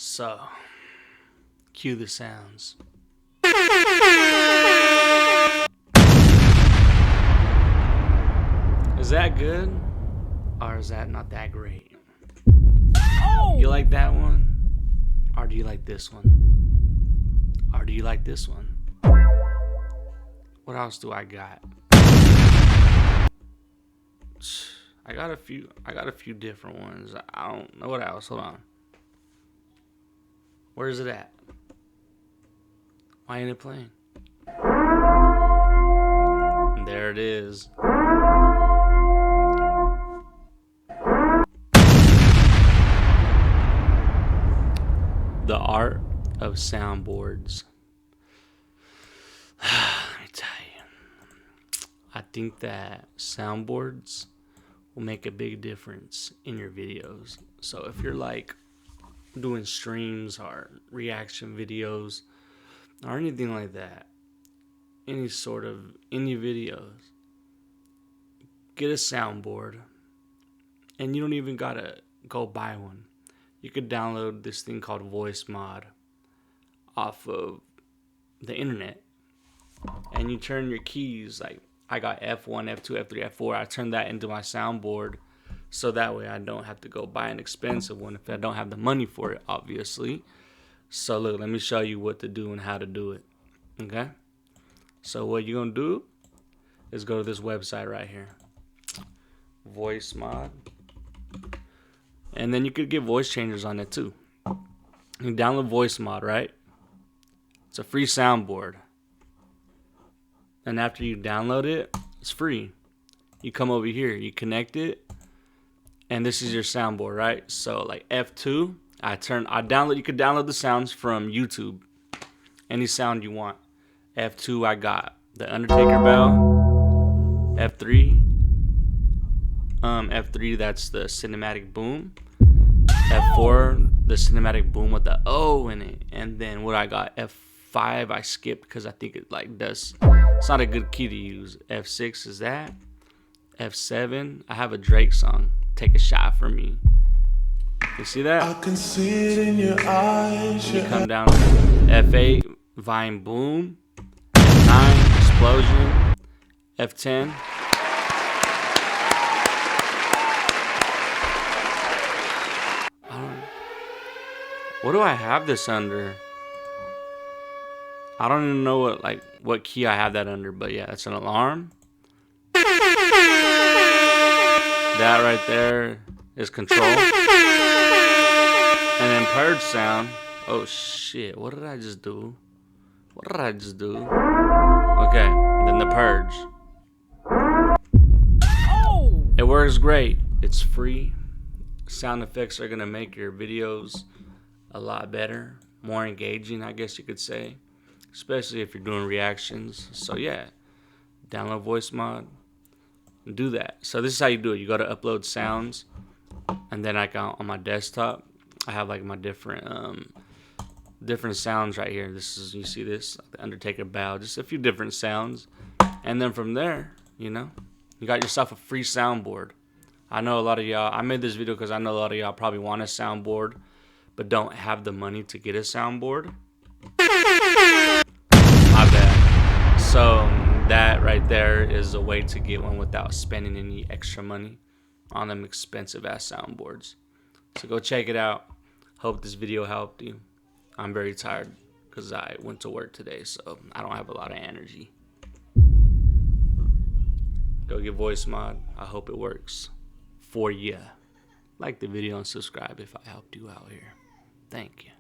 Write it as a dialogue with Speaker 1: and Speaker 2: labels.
Speaker 1: So, cue the sounds. Is that good? Or is that not that great? Oh! You like that one? Or do you like this one? Or do you like this one? What else do I got? I got a few different ones. I don't know what else. Hold on. Where is it at? Why ain't it playing? And there it is. The art of soundboards. Let me tell you. I think that soundboards will make a big difference in your videos. So if you're like doing streams or reaction videos or anything like that, any videos, get a soundboard, and you don't even gotta go buy one. You could download this thing called Voice Mod off of the internet, and you turn your keys, like I got F1, F2, F3, F4. I turned that into my soundboard, so that way I don't have to go buy an expensive one if I don't have the money for it, obviously. So look, let me show you what to do and how to do it. Okay? So what you're gonna do is go to this website right here, Voice Mod. And then you could get voice changers on it too. You download Voice Mod, right? It's a free soundboard. And after you download it, it's free. You come over here, you connect it, and this is your soundboard, right? So like F2, you could download the sounds from YouTube. Any sound you want. F2, I got the Undertaker bell. F3, that's the cinematic boom. F4, the cinematic boom with the O in it. And then what I got, F5, I skipped because I think it like does. It's not a good key to use. F6 is that. F7, I have a Drake song, Take a Shot for Me. You see that?
Speaker 2: I can see it in your eyes.
Speaker 1: You come down. F8, Vine Boom. F9, Explosion. F10. What do I have this under? I don't even know what key I have that under, but yeah, it's an alarm. That right there is control. And then purge sound. Oh shit, what did I just do? Okay, then the purge. It works great. It's free. Sound effects are gonna make your videos a lot better, more engaging, I guess you could say, especially if you're doing reactions. So yeah, download Voice Mod and do that. So this is how you do it. You go to upload sounds, and then on my desktop I have like my different sounds right here. You see this, like the Undertaker bow, just a few different sounds, and then from there, you got yourself a free soundboard. I know a lot of y'all, I made this video because I know a lot of y'all probably want a soundboard but don't have the money to get a soundboard. My bad. So that right there is a way to get one without spending any extra money on them expensive ass soundboards. So go check it out. Hope this video helped you. I'm very tired because I went to work today, so I don't have a lot of energy. Go get Voice Mod. I hope it works for ya. Like the video and subscribe if I helped you out here. Thank you.